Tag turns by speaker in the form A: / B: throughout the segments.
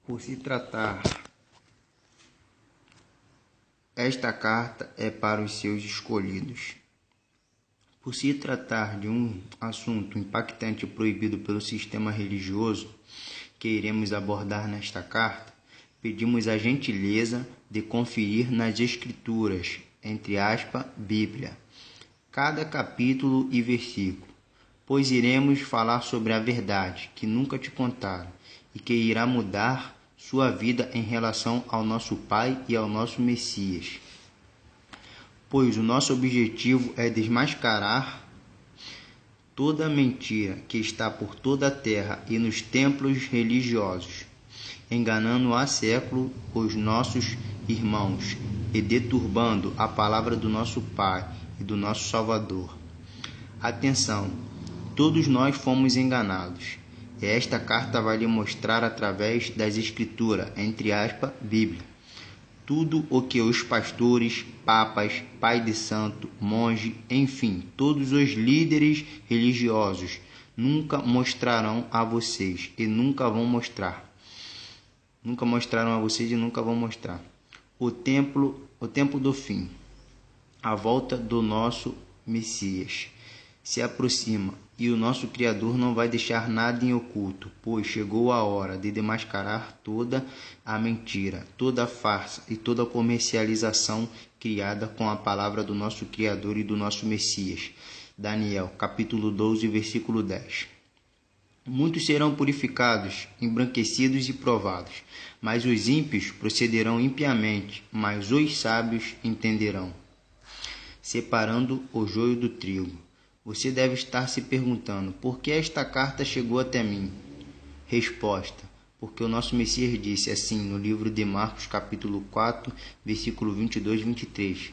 A: Por se tratar, esta carta é para os seus escolhidos. Por se tratar de um assunto impactante e proibido pelo sistema religioso que iremos abordar nesta carta, pedimos a gentileza de conferir nas Escrituras, entre aspas, Bíblia, cada capítulo e versículo, pois iremos falar sobre a verdade que nunca te contaram e que irá mudar sua vida em relação ao nosso Pai e ao nosso Messias. Pois o nosso objetivo é desmascarar toda mentira que está por toda a terra e nos templos religiosos, enganando há séculos os nossos irmãos e deturbando a palavra do nosso Pai e do nosso Salvador. Atenção, todos nós fomos enganados. E esta carta vai lhe mostrar através das Escrituras, entre aspas, Bíblia, tudo o que os pastores, papas, pai de santo, monge, enfim, todos os líderes religiosos nunca mostrarão a vocês e nunca vão mostrar. Nunca mostraram a vocês e nunca vão mostrar. O tempo do fim, a volta do nosso Messias, se aproxima e o nosso Criador não vai deixar nada em oculto, pois chegou a hora de desmascarar toda a mentira, toda a farsa e toda a comercialização criada com a palavra do nosso Criador e do nosso Messias. Daniel, capítulo 12, versículo 10. Muitos serão purificados, embranquecidos e provados, mas os ímpios procederão impiamente, mas os sábios entenderão. Separando o joio do trigo. Você deve estar se perguntando, por que esta carta chegou até mim? Resposta, porque o nosso Messias disse assim no livro de Marcos, capítulo 4, versículo 22 e 23.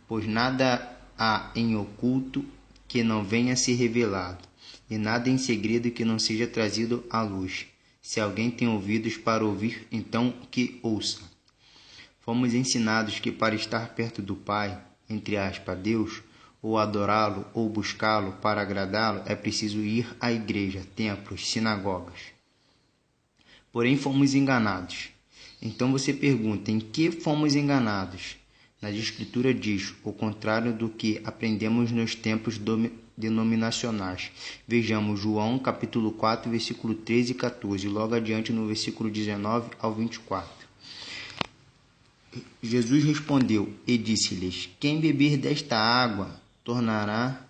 A: Pois nada há em oculto que não venha a ser revelado, e nada em segredo que não seja trazido à luz. Se alguém tem ouvidos para ouvir, então que ouça. Fomos ensinados que para estar perto do Pai, entre aspas, Deus, ou adorá-lo, ou buscá-lo para agradá-lo, é preciso ir à igreja, templos, sinagogas. Porém, fomos enganados. Então você pergunta, em que fomos enganados? Nas Escrituras diz, o contrário do que aprendemos nos templos denominacionais. Vejamos João, capítulo 4, versículo 13 e 14, logo adiante no versículo 19 ao 24. Jesus respondeu e disse-lhes, quem beber desta água tornará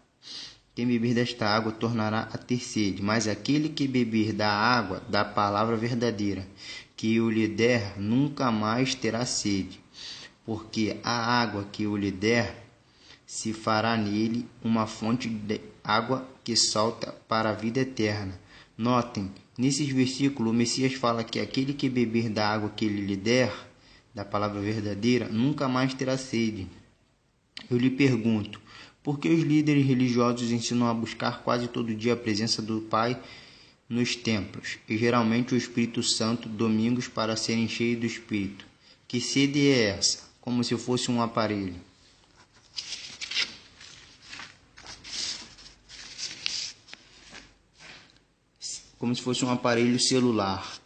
A: a ter sede, mas aquele que beber da água da palavra verdadeira que eu lhe der nunca mais terá sede, porque a água que eu lhe der se fará nele uma fonte de água que salta para a vida eterna. Notem, nesses versículos o Messias fala que aquele que beber da água que ele lhe der, da palavra verdadeira, nunca mais terá sede. Eu lhe pergunto, por que os líderes religiosos ensinam a buscar quase todo dia a presença do Pai nos templos, e geralmente o Espírito Santo, domingos, para serem cheios do Espírito? Que sede é essa? Como se fosse um aparelho. Como se fosse um aparelho celular.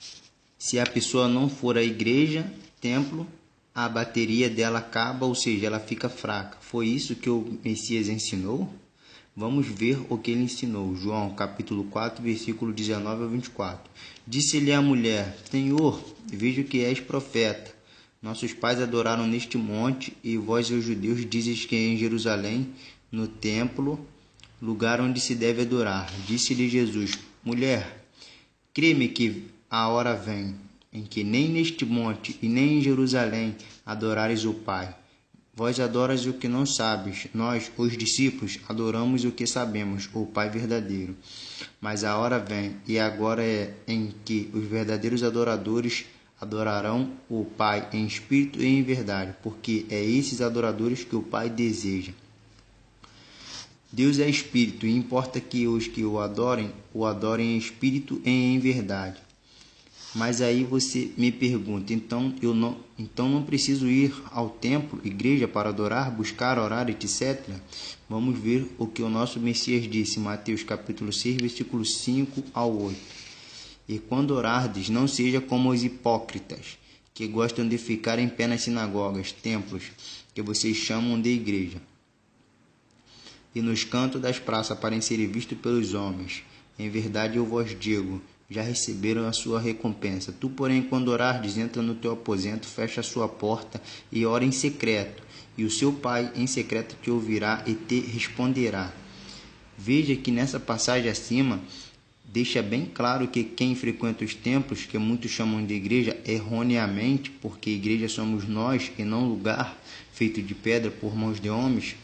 A: Se a pessoa não for à igreja, templo, a bateria dela acaba, ou seja, ela fica fraca. Foi isso que o Messias ensinou? Vamos ver o que ele ensinou. João, capítulo 4, versículo 19 a 24. Disse-lhe a mulher, Senhor, vejo que és profeta. Nossos pais adoraram neste monte, e vós, os judeus, dizes que é em Jerusalém, no templo, lugar onde se deve adorar. Disse-lhe Jesus, mulher, crê-me que a hora vem, em que nem neste monte e nem em Jerusalém adorares o Pai. Vós adorais o que não sabes, nós, os discípulos, adoramos o que sabemos, o Pai verdadeiro. Mas a hora vem, e agora é, em que os verdadeiros adoradores adorarão o Pai em espírito e em verdade, porque é esses adoradores que o Pai deseja. Deus é espírito, e importa que os que o adorem em espírito e em verdade. Mas aí você me pergunta, então não preciso ir ao templo, igreja, para adorar, buscar, orar, etc. Vamos ver o que o nosso Messias disse, Mateus capítulo 6, versículo 5 ao 8. E quando orardes, não seja como os hipócritas, que gostam de ficar em pé nas sinagogas, templos, que vocês chamam de igreja, e nos cantos das praças para serem vistos pelos homens. Em verdade eu vos digo, já receberam a sua recompensa. Tu, porém, quando orardes, entra no teu aposento, fecha a sua porta e ora em secreto, e o seu pai em secreto te ouvirá e te responderá. Veja que nessa passagem acima, deixa bem claro que quem frequenta os templos, que muitos chamam de igreja erroneamente, porque igreja somos nós e não lugar feito de pedra por mãos de homens,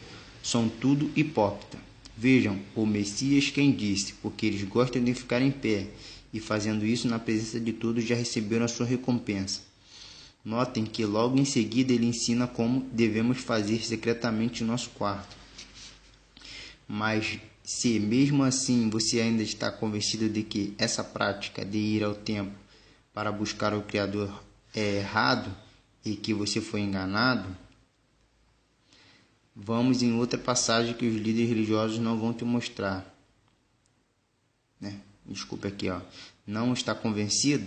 A: são tudo hipócrita. Vejam, o Messias quem disse, porque eles gostam de ficar em pé, e fazendo isso na presença de todos já receberam a sua recompensa. Notem que logo em seguida ele ensina como devemos fazer secretamente em nosso quarto. Mas se mesmo assim você ainda está convencido de que essa prática de ir ao templo para buscar o Criador é errado e que você foi enganado, vamos em outra passagem que os líderes religiosos não vão te mostrar. Desculpa aqui, não está convencido?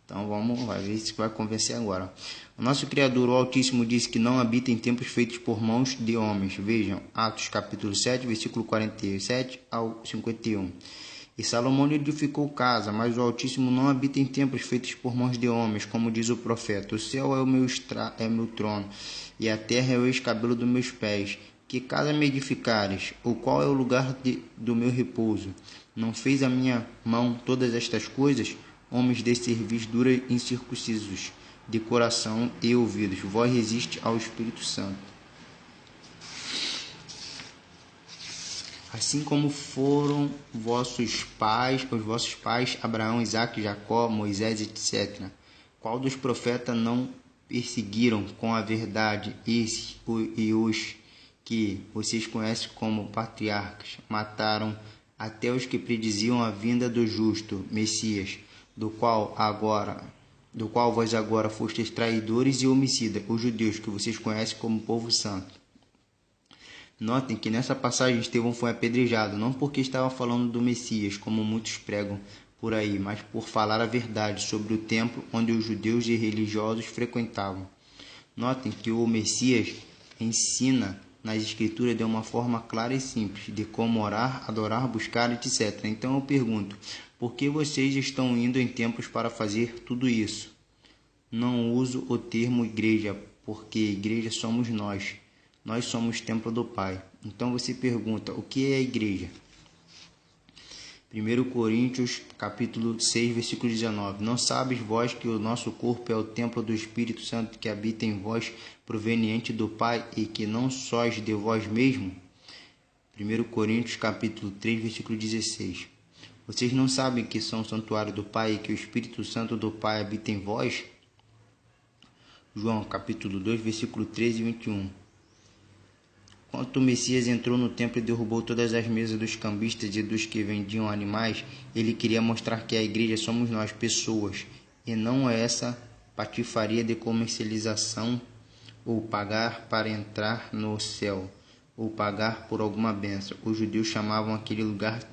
A: Então vamos ver se vai convencer agora. O nosso Criador, o Altíssimo, disse que não habita em templos feitos por mãos de homens. Vejam, Atos capítulo 7, versículo 47 ao 51. E Salomão edificou casa, mas o Altíssimo não habita em templos feitos por mãos de homens, como diz o profeta. O céu é o meu trono, e a terra é o escabelo dos meus pés. Que casa me edificares? Ou qual é o lugar do meu repouso? Não fez a minha mão todas estas coisas? Homens de cerviz dura e incircuncisos, de coração e ouvidos, vós resiste ao Espírito Santo. Assim como foram os vossos pais, Abraão, Isaque, Jacó, Moisés, etc. Qual dos profetas não perseguiram com a verdade esses e os que vocês conhecem como patriarcas? Mataram até os que prediziam a vinda do justo, Messias, do qual vós agora fostes traidores e homicidas, os judeus, que vocês conhecem como povo santo. Notem que nessa passagem Estevão foi apedrejado, não porque estava falando do Messias, como muitos pregam por aí, mas por falar a verdade sobre o templo onde os judeus e religiosos frequentavam. Notem que o Messias ensina nas Escrituras de uma forma clara e simples, de como orar, adorar, buscar, etc. Então eu pergunto, por que vocês estão indo em templos para fazer tudo isso? Não uso o termo igreja, porque igreja somos nós. Nós somos templo do Pai. Então você pergunta, o que é a igreja? 1 Coríntios, capítulo 6, versículo 19. Não sabes vós que o nosso corpo é o templo do Espírito Santo que habita em vós, proveniente do Pai, e que não sois de vós mesmo? 1 Coríntios, capítulo 3, versículo 16. Vocês não sabem que são o santuário do Pai e que o Espírito Santo do Pai habita em vós? João, capítulo 2, versículo 13 e 21. Quando o Messias entrou no templo e derrubou todas as mesas dos cambistas e dos que vendiam animais, ele queria mostrar que a igreja somos nós, pessoas, e não é essa patifaria de comercialização ou pagar para entrar no céu, ou pagar por alguma bênção. Os judeus chamavam aquele lugar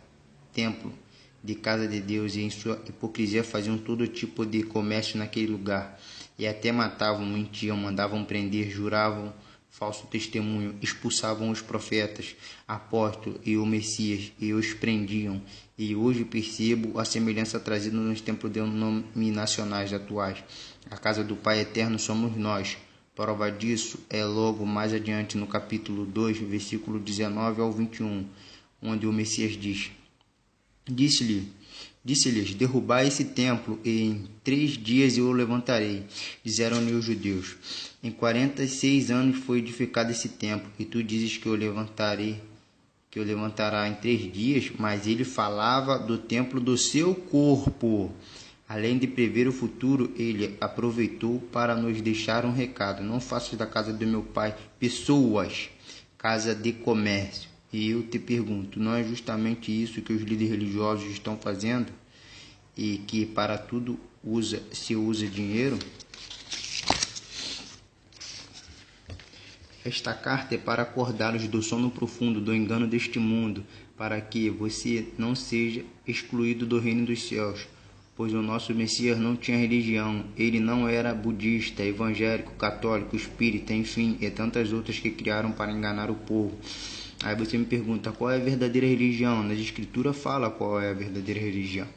A: templo, de casa de Deus, e em sua hipocrisia faziam todo tipo de comércio naquele lugar, e até matavam, mentiam, mandavam prender, juravam falso testemunho, expulsavam os profetas, apóstolos e o Messias, e os prendiam. E hoje percebo a semelhança trazida nos templos denominacionais atuais. A casa do Pai Eterno somos nós. Prova disso é logo mais adiante no capítulo 2, versículo 19 ao 21, onde o Messias diz: Disse-lhes, derrubai esse templo, e em 3 dias eu o levantarei. Disseram-lhe os judeus, em 46 anos foi edificado esse templo, e tu dizes que o levantará em 3 dias, mas ele falava do templo do seu corpo. Além de prever o futuro, ele aproveitou para nos deixar um recado: não faças da casa do meu pai pessoas, casa de comércio. E eu te pergunto, não é justamente isso que os líderes religiosos estão fazendo? E que para tudo se usa dinheiro? Esta carta é para acordá-los do sono profundo, do engano deste mundo, para que você não seja excluído do reino dos céus. pois o nosso Messias não tinha religião. Ele não era budista, evangélico, católico, espírita, enfim, e tantas outras que criaram para enganar o povo. Aí você me pergunta, qual é a verdadeira religião? Nas escrituras fala qual é a verdadeira religião.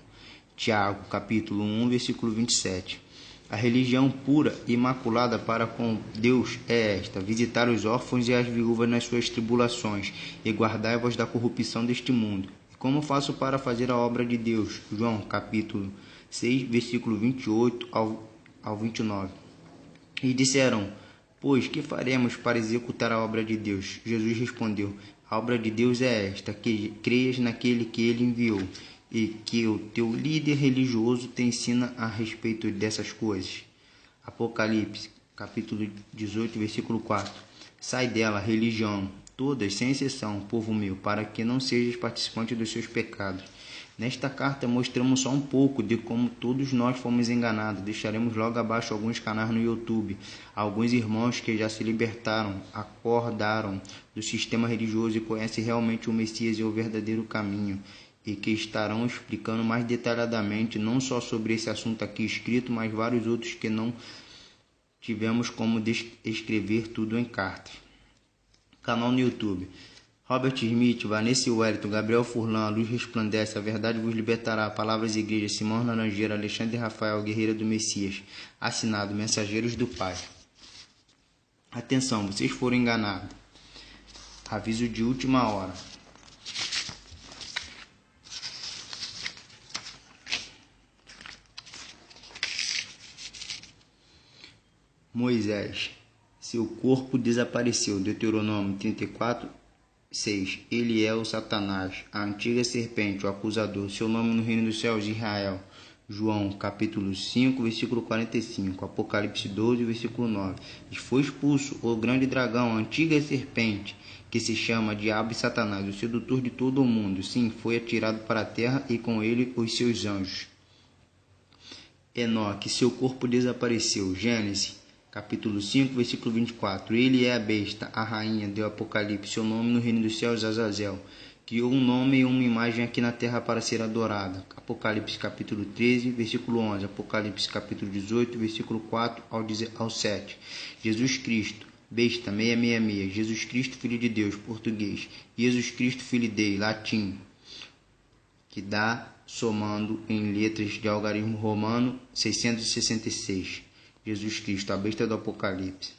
A: Tiago, capítulo 1, versículo 27. A religião pura e imaculada para com Deus é esta: visitar os órfãos e as viúvas nas suas tribulações, e guardai-vos da corrupção deste mundo. E como faço para fazer a obra de Deus? João, capítulo 6, versículo 28 ao 29. E disseram, pois, que faremos para executar a obra de Deus? Jesus respondeu, a obra de Deus é esta, que creias naquele que ele enviou, e que o teu líder religioso te ensina a respeito dessas coisas. Apocalipse, capítulo 18, versículo 4. Sai dela, religião, todas, sem exceção, povo meu, para que não sejas participante dos seus pecados. Nesta carta mostramos só um pouco de como todos nós fomos enganados. Deixaremos logo abaixo alguns canais no YouTube. Alguns irmãos que já se libertaram, acordaram do sistema religioso e conhecem realmente o Messias e o verdadeiro caminho, e que estarão explicando mais detalhadamente, não só sobre esse assunto aqui escrito, mas vários outros que não tivemos como escrever tudo em cartas. Canal no YouTube. Robert Smith, Vanessa Wellington, Gabriel Furlan, Luz Resplandece, A Verdade Vos Libertará, Palavras Igreja, Simão Laranjeira, Alexandre Rafael, Guerreira do Messias. Assinado, Mensageiros do Pai. Atenção, vocês foram enganados. Aviso de última hora. Moisés, seu corpo desapareceu. Deuteronômio 34, 6. Ele é o Satanás, a antiga serpente, o acusador. Seu nome no reino dos céus, Israel. João, capítulo 5, versículo 45. Apocalipse 12, versículo 9. E foi expulso o grande dragão, a antiga serpente, que se chama Diabo e Satanás, o sedutor de todo o mundo. Sim, foi atirado para a terra e com ele os seus anjos. Enoque, seu corpo desapareceu. Gênesis, capítulo 5, versículo 24. Ele é a besta, a rainha do Apocalipse. Seu nome no reino dos céus, Azazel. Criou um nome e uma imagem aqui na terra para ser adorada. Apocalipse, capítulo 13, versículo 11. Apocalipse, capítulo 18, versículo 4 ao 7. Jesus Cristo, besta, 666. Jesus Cristo, Filho de Deus, português. Jesus Cristo, Filho Dei, latim, que dá somando em letras de algarismo romano 666. Jesus Cristo, a besta do Apocalipse.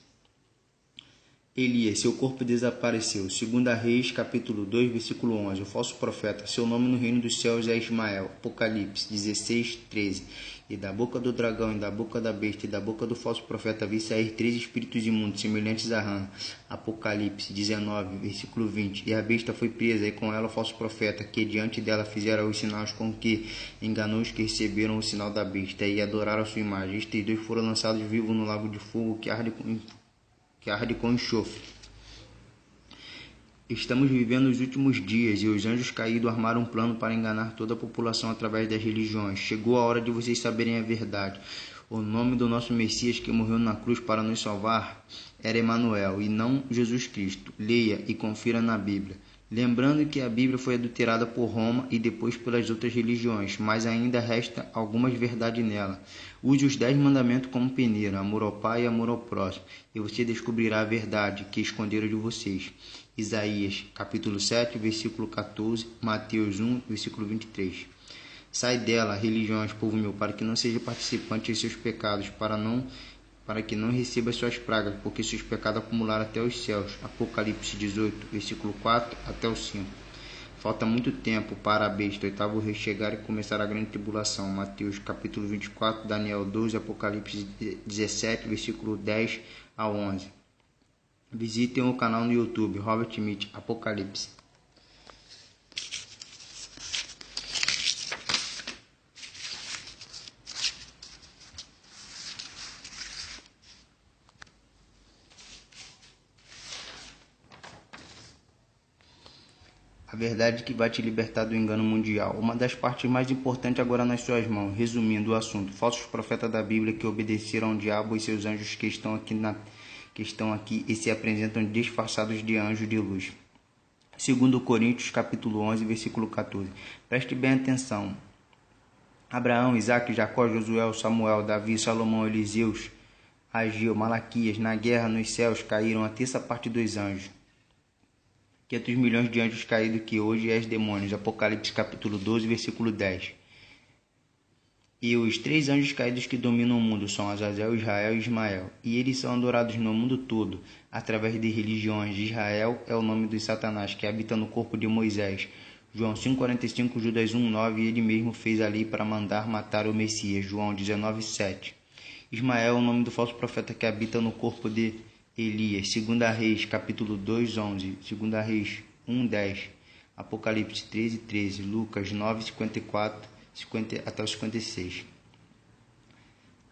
A: Elias, seu corpo desapareceu. 2 Reis, capítulo 2, versículo 11. O falso profeta, seu nome no reino dos céus é Ismael. Apocalipse 16, 13. E da boca do dragão, e da boca da besta, e da boca do falso profeta vi sair 3 espíritos imundos, semelhantes a rã. Apocalipse 19, versículo 20. E a besta foi presa, e com ela o falso profeta, que diante dela fizeram os sinais com que enganou os que receberam o sinal da besta, e adoraram a sua imagem. Estes 2 foram lançados vivos no lago de fogo que arde com enxofre. Estamos vivendo os últimos dias, e os anjos caídos armaram um plano para enganar toda a população através das religiões. Chegou a hora de vocês saberem a verdade. O nome do nosso Messias que morreu na cruz para nos salvar era Emanuel, e não Jesus Cristo. Leia e confira na Bíblia. Lembrando que a Bíblia foi adulterada por Roma e depois pelas outras religiões, mas ainda resta algumas verdades nela. Use os 10 mandamentos como peneira, amor ao Pai e amor ao próximo, e você descobrirá a verdade que esconderam de vocês. Isaías, capítulo 7, versículo 14, Mateus 1, versículo 23. Sai dela, religiões, povo meu, para que não seja participante de seus pecados, para que não receba suas pragas, porque seus pecados acumularam até os céus. Apocalipse 18, versículo 4 até o 5. Falta muito tempo para a besta, o oitavo rei chegar e começar a grande tribulação. Mateus capítulo 24, Daniel 12, Apocalipse 17, versículo 10 a 11. Visitem o canal no YouTube, Robert Smith, Apocalipse. A verdade que vai te libertar do engano mundial. Uma das partes mais importantes agora nas suas mãos. Resumindo o assunto. Falsos profetas da Bíblia que obedeceram ao diabo e seus anjos que estão aqui e se apresentam disfarçados de anjos de luz. 2 Coríntios capítulo 11, versículo 14. Preste bem atenção. Abraão, Isaque, Jacó, Josué, Samuel, Davi, Salomão, Eliseus, Ageu, Malaquias. Na guerra nos céus caíram a terça parte dos anjos. 500 milhões de anjos caídos que hoje és demônios. Apocalipse capítulo 12, versículo 10. E os 3 anjos caídos que dominam o mundo são Azazel, Israel e Ismael. E eles são adorados no mundo todo, através de religiões. Israel é o nome de Satanás, que habita no corpo de Moisés. João 5,45, Judas 1,9. Ele mesmo fez a lei para mandar matar o Messias. João 19,7. Ismael é o nome do falso profeta que habita no corpo de Elias. 2 Reis, capítulo 2:11. 2 Reis 1:10. Apocalipse 13:13. Lucas 9:54 até o 56.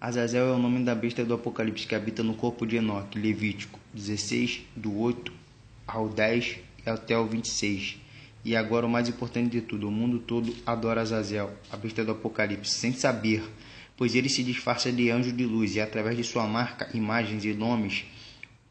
A: Azazel é o nome da besta do Apocalipse que habita no corpo de Enoque. Levítico 16, do 8 ao 10 e até o 26. E agora o mais importante de tudo, o mundo todo adora Azazel, a besta do Apocalipse, sem saber, pois ele se disfarça de anjo de luz e através de sua marca, imagens e nomes,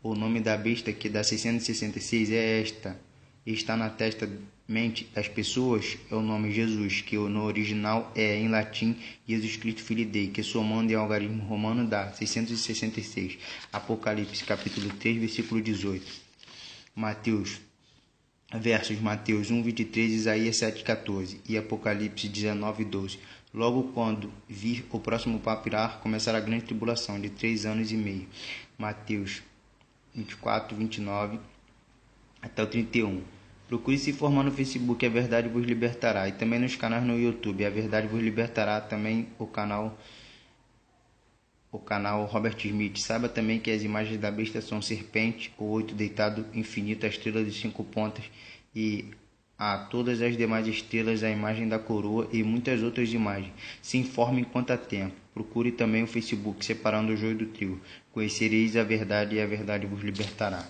A: o nome da besta que dá 666 é esta. Está na testa mente das pessoas é o nome Jesus, que no original é em latim Jesus Cristo Filho Dei, que somando em algarismo romano dá 666. Apocalipse capítulo 3, versículo 18. Mateus 1:23, Isaías 7:14 e Apocalipse 19:12. Logo quando vir o próximo papirar, começará a grande tribulação de 3 anos e meio. Mateus 24:29 até o 31. Procure se informar no Facebook, A Verdade Vos Libertará, e também nos canais no YouTube, A Verdade Vos Libertará, também o canal Robert Smith. Saiba também que as imagens da besta são serpente, o 8 deitado infinito, a estrela de 5 pontas e a todas as demais estrelas, a imagem da coroa e muitas outras imagens. Se informe enquanto há tempo. Procure também o Facebook, Separando o Joio do Trigo. Conhecereis a verdade e a verdade vos libertará.